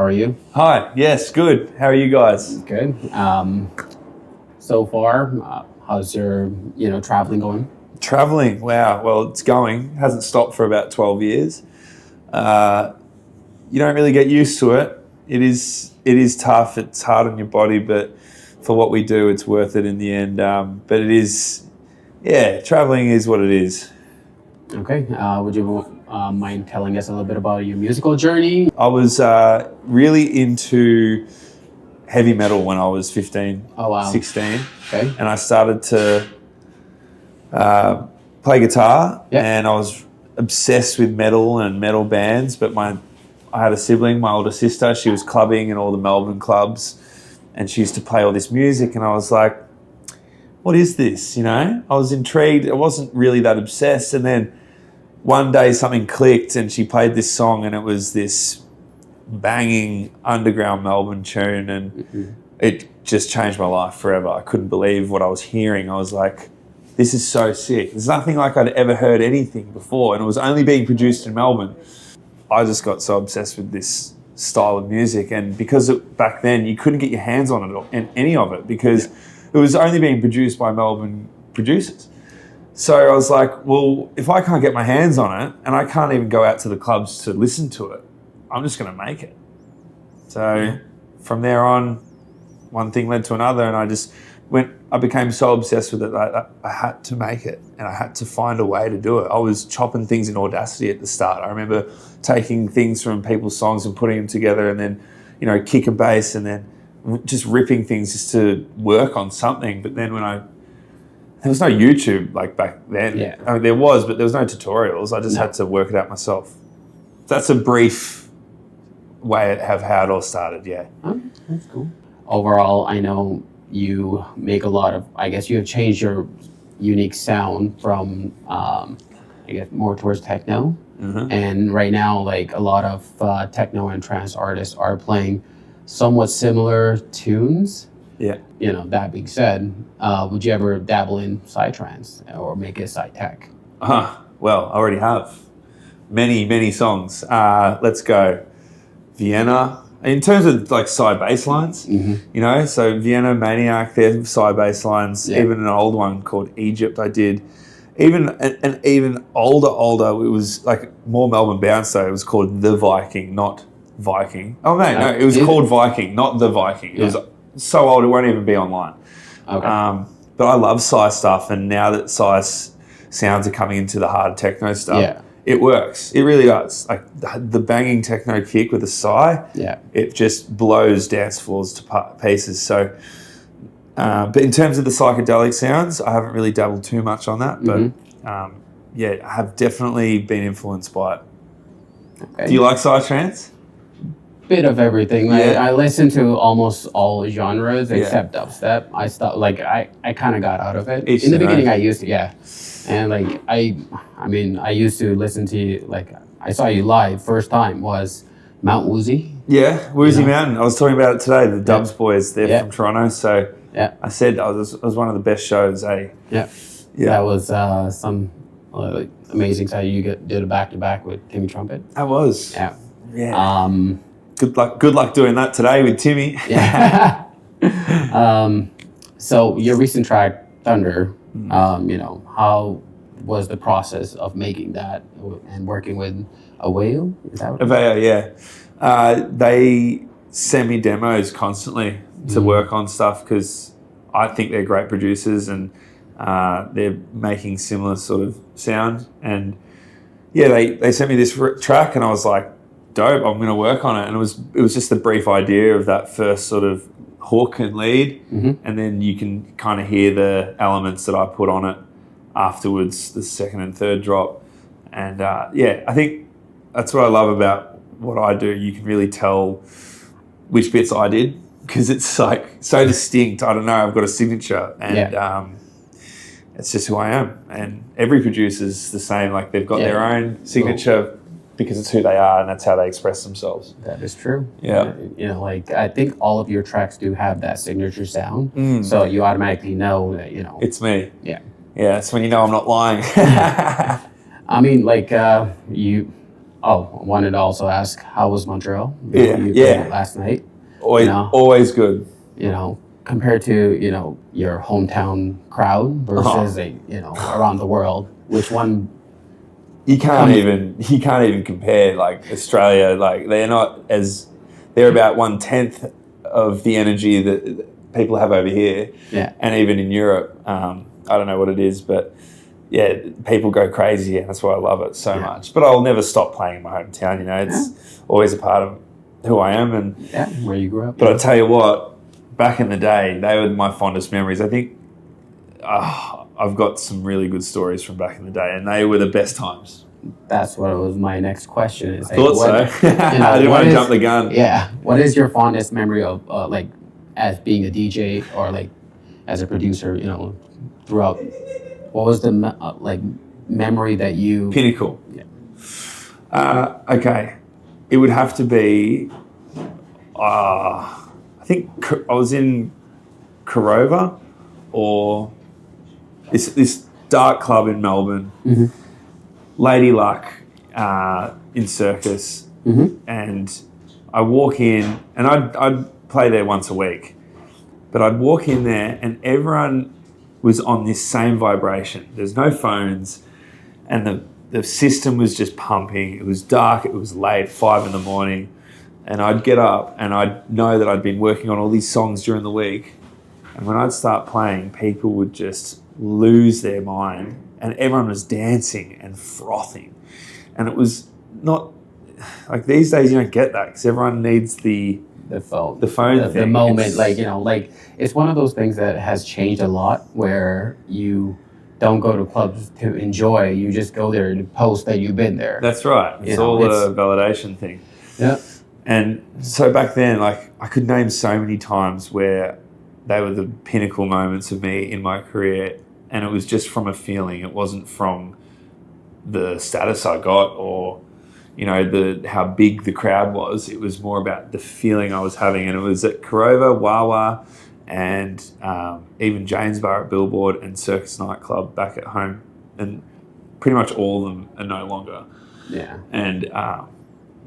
are you? Hi, yes, good. How are you guys? Good. So far, how's your, traveling going? Traveling, wow. Well, it's going. Hasn't stopped for about 12 years. You don't really get used to it. It is tough. It's hard on your body, but for what we do, it's worth it in the end. But it is, yeah, traveling is what it is. Okay. Would you mind telling us a little bit about your musical journey? I was really into heavy metal when I was 15, Oh, wow. 16. Okay. And I started to play guitar, Yep. and I was obsessed with metal and metal bands. But I had a sibling, my older sister. She was clubbing in all the Melbourne clubs, and she used to play all this music. And I was like, "What is this?" I was intrigued. I wasn't really that obsessed. And then one day something clicked, and she played this song, and it was this banging underground Melbourne tune, and it just changed my life forever. I couldn't believe what I was hearing. I was like, this is so sick. There's nothing like I'd ever heard anything before, and it was only being produced in Melbourne. I just got so obsessed with this style of music, and because back then you couldn't get your hands on it and any of it because it was only being produced by Melbourne producers. So I was like, well, if I can't get my hands on it and I can't even go out to the clubs to listen to it, I'm just going to make it. So from there on, one thing led to another, and I became so obsessed with it that I had to make it, and I had to find a way to do it. I was chopping things in Audacity at the start. I remember taking things from people's songs and putting them together, and then, kick and bass, and then just ripping things just to work on something. But then there was no YouTube like back then. Yeah. I mean, there was, but there was no tutorials. I just had to work it out myself. That's a brief way of how it all started, yeah. Oh, that's cool. Overall, I know you make a lot of, I guess you have changed your unique sound from, more towards techno. Mm-hmm. And right now, like a lot of techno and trance artists are playing somewhat similar tunes. Yeah. That being said, would you ever dabble in psytrance or make it psytech? Well, I already have many, many songs. Let's go. Vienna. In terms of like side bass lines, so Vienna, Maniac, they're side bass lines. Yeah. Even an old one called Egypt I did. Even older, it was like more Melbourne Bounce though. It was called The Viking, not Viking. Oh no, it was called Viking, not The Viking. It was so old it won't even be online. Okay. But I love Psy stuff, and now that Psy sounds are coming into the hard techno stuff, it works. It really does. Like the banging techno kick with the Psy, it just blows dance floors to pieces. So, but in terms of the psychedelic sounds, I haven't really dabbled too much on that. But I have definitely been influenced by it. Okay. Do you like psytrance? Bit of everything. I listen to almost all genres except dubstep. I stopped. I kind of got out of it. In the beginning. I used to, and I used to listen to I saw you live. First time was Mount Woozy. Yeah, Woozy Mountain. I was talking about it today. The Dubs boys, they're from Toronto. So I said it was one of the best shows. Yeah. That was some amazing. So you did a back-to-back with Timmy Trumpet. I was. Yeah. Good luck doing that today with Timmy. Yeah. So your recent track, Thunder, how was the process of making that and working with a whale? Is that what Aveo, yeah. They send me demos constantly to work on stuff because I think they're great producers and they're making similar sort of sound. And they sent me this track and I was like, dope, I'm going to work on it. And it was just a brief idea of that first sort of hook and lead, and then you can kind of hear the elements that I put on it afterwards, the second and third drop. And I think that's what I love about what I do. You can really tell which bits I did because it's like so distinct. I don't know, I've got a signature and it's just who I am. And every producer's the same, like they've got their own signature because it's who they are and that's how they express themselves. That is true. Yeah. I think all of your tracks do have that signature sound. So you automatically know that, it's me. Yeah. Yeah, it's when you know I'm not lying. I mean, Oh, I wanted to also ask, how was Montreal? You Yeah. played last night. Always good. Compared to your hometown crowd versus around the world, which one? You can't even compare. Like Australia, like they're about 1/10 of the energy that people have over here. Yeah. And even in Europe, I don't know what it is, but yeah, people go crazy, and that's why I love it so much. But I'll never stop playing in my hometown. It's always a part of who I am, and where you grew up. But I tell you what, back in the day, they were my fondest memories. I think I've got some really good stories from back in the day, and they were the best times. That's what was my next question. Is thought so. I didn't want to jump the gun. Yeah. What is your fondest memory of as being a DJ or as a producer? Throughout. What was the memory that you pinnacle? Yeah. Okay, it would have to be. I think I was in Corova, or this dark club in Melbourne, Lady Luck, in Circus, and I walk in, and I'd play there once a week, but I'd walk in there, and everyone was on this same vibration. There's no phones, and the system was just pumping. It was dark. It was late, 5 a.m, and I'd get up, and I'd know that I'd been working on all these songs during the week, and when I'd start playing, people would just lose their mind, and everyone was dancing and frothing, and it was not like these days. You don't get that because everyone needs the phone thing. The moment, it's one of those things that has changed a lot, where you don't go to clubs to enjoy. You just go there to post that you've been there. That's right. It's all a validation thing. Yeah. And so back then, I could name so many times where they were the pinnacle moments of me in my career, and it was just from a feeling. It wasn't from the status I got or how big the crowd was. It was more about the feeling I was having, and it was at Corova, Wawa, and even James Bar at Billboard and Circus Nightclub back at home, and pretty much all of them are no longer. Yeah. And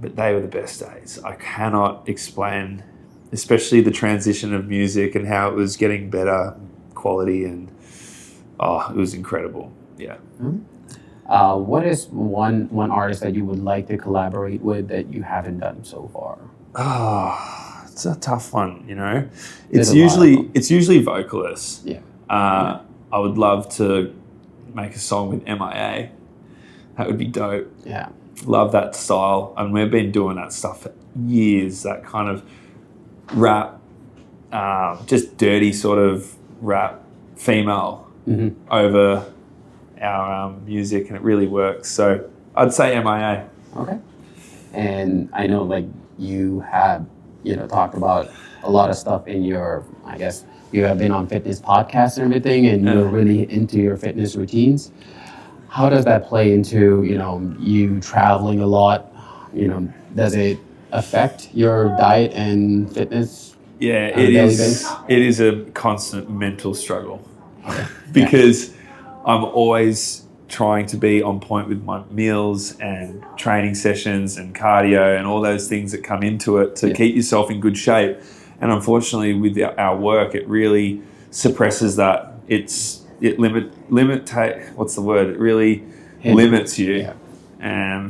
but they were the best days. I cannot explain, especially the transition of music and how it was getting better quality, and it was incredible. Yeah. Mm-hmm. What is one artist that you would like to collaborate with that you haven't done so far? It's a tough one, It's usually vocalists. Yeah. I would love to make a song with MIA. That would be dope. Yeah. Love that style. And we've been doing that stuff for years, that kind of rap, just dirty sort of rap, female over our music, and it really works. So I'd say MIA. Okay. And I know you have talked about a lot of stuff in your, I guess you have been on fitness podcasts and everything, and you're really into your fitness routines. How does that play into you traveling a lot? Does it affect your diet and fitness? Yeah, it is. It is a constant mental struggle because I'm always trying to be on point with my meals and training sessions and cardio and all those things that come into it to keep yourself in good shape. And unfortunately, with our work, it really suppresses that. It really limits you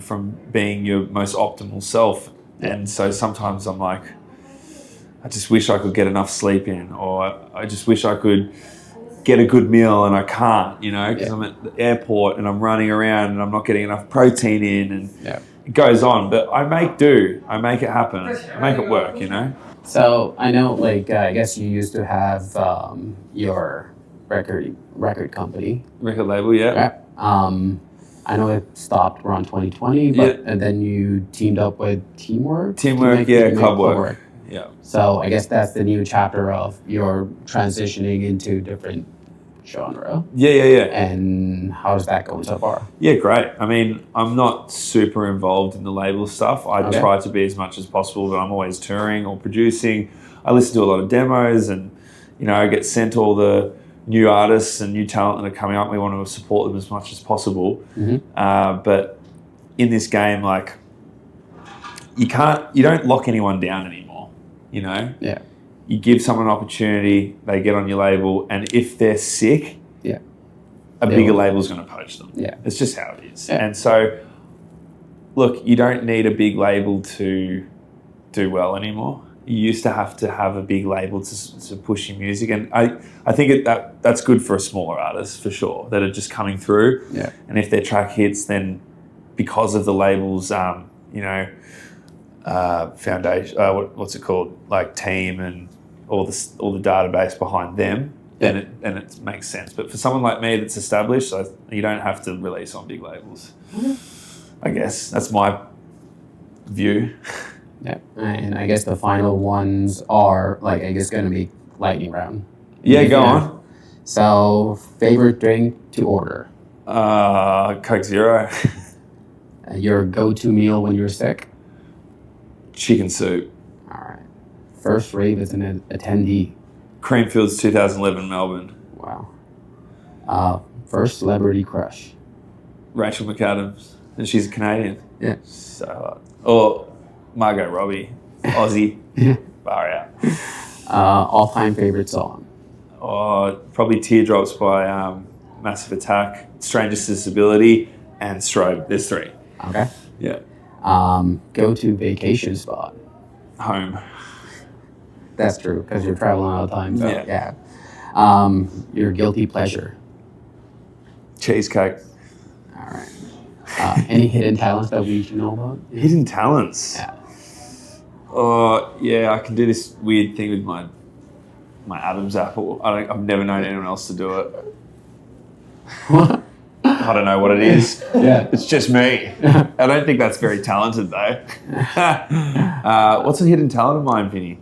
from being your most optimal self. And so sometimes I'm like, I just wish I could get enough sleep in, or I just wish I could get a good meal, and I can't, because I'm at the airport and I'm running around and I'm not getting enough protein in, and it goes on. But I make do. I make it happen. I make it work, So I know, I guess you used to have your record company. Record label, yeah. I know it stopped around 2020, but and then you teamed up with Teamwork. Club work. Yeah. So I guess that's the new chapter of your transitioning into different genre. Yeah. And how's that going so far? Yeah, great. I mean, I'm not super involved in the label stuff. I try to be as much as possible, but I'm always touring or producing. I listen to a lot of demos, and I get sent all the new artists and new talent that are coming up. We want to support them as much as possible. But in this game, you don't lock anyone down anymore, you know? Yeah. You give someone an opportunity, they get on your label, and if they're sick, a bigger label's going to poach them. Yeah. It's just how it is. Yeah. And so, look, you don't need a big label to do well anymore. You used to have a big label to push your music, and I think that's good for a smaller artist for sure that are just coming through. Yeah. And if their track hits, then because of the labels, foundation, what's it called, like team and all the database behind them, then it makes sense. But for someone like me that's established, you don't have to release on big labels. I guess that's my view. Yeah, and I guess the final ones are like I guess going to be lightning round. Yeah, go on. So, favorite drink to order? Coke Zero. Your go-to meal when you're sick? Chicken soup. All right. First rave as an attendee? Creamfields 2011 Melbourne. Wow. First celebrity crush? Rachel McAdams, and she's a Canadian. Yeah. So, or Margot Robbie, Aussie. Far out. All-time favorite song? Probably Teardrops by Massive Attack, Strangest Disability, and Strobe. There's 3. Okay. Yeah. Go-to vacation spot? Home. That's true, because you're traveling all the time. So, Yeah. Your guilty pleasure? Cheesecake. All right. Any hidden talents that we should know about? Hidden talents? Yeah. I can do this weird thing with my Adam's apple. I've never known anyone else to do it. I don't know what it is. Yeah. It's just me. I don't think that's very talented, though. What's a hidden talent of mine, Vinny?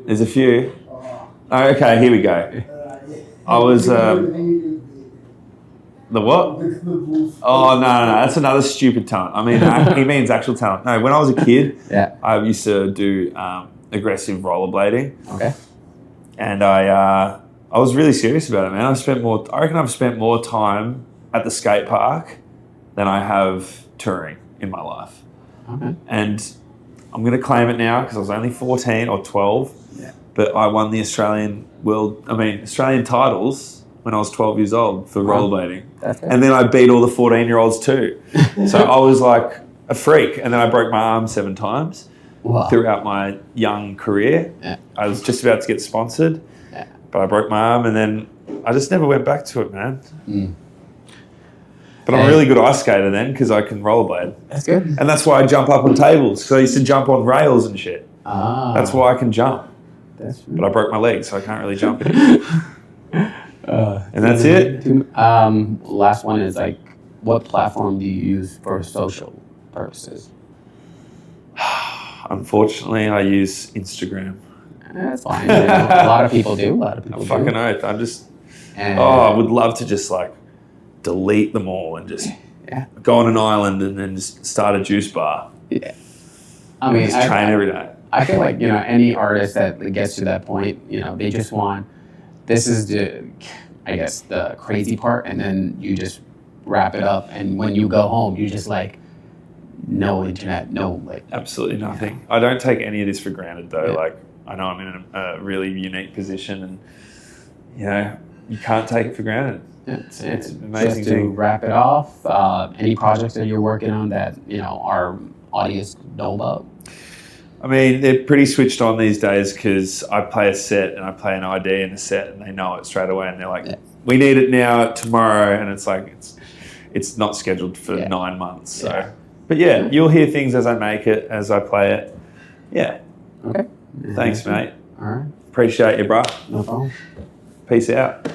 There's a few. Oh, okay, here we go. I was... the what? Oh, no. That's another stupid talent. I mean, he means actual talent. No, when I was a kid, I used to do aggressive rollerblading. Okay. And I was really serious about it, man. I reckon I've spent more time at the skate park than I have touring in my life. Okay. And I'm going to claim it now because I was only 14 or 12. Yeah. But I won the Australian titles when I was 12 years old for rollerblading. And then I beat all the 14-year-olds too. So I was like a freak. And then I broke my arm 7 times throughout my young career. Yeah. I was just about to get sponsored, but I broke my arm and then I just never went back to it, man. But I'm a really good ice skater then because I can rollerblade. That's good. And that's why I jump up on tables. So I used to jump on rails and shit. That's why I can jump. But I broke my leg, so I can't really jump anymore. And that's it. Last one is like, what platform do you use for social purposes? Unfortunately, I use Instagram. That's fine. A lot of people do. Fucking oath. I would love to just like delete them all and just go on an island and then just start a juice bar. Yeah. I mean, just train every day. I feel like, any artist that gets to that point, they just want, this is the crazy part, and then you just wrap it up, and when you go home, you just like, no internet, no like... Absolutely nothing. I don't take any of this for granted though. Like, I know I'm in a really unique position and, you can't take it for granted. It's an amazing just to thing. wrap it off, any projects that you're working on that, our audience know about? I mean, they're pretty switched on these days because I play a set and I play an ID in a set and they know it straight away and they're like, we need it now, tomorrow, and it's like, it's not scheduled for 9 months. So, but you'll hear things as I make it, as I play it. Yeah. Okay. Thanks, mate. All right. Appreciate you, bro. No problem. Peace out.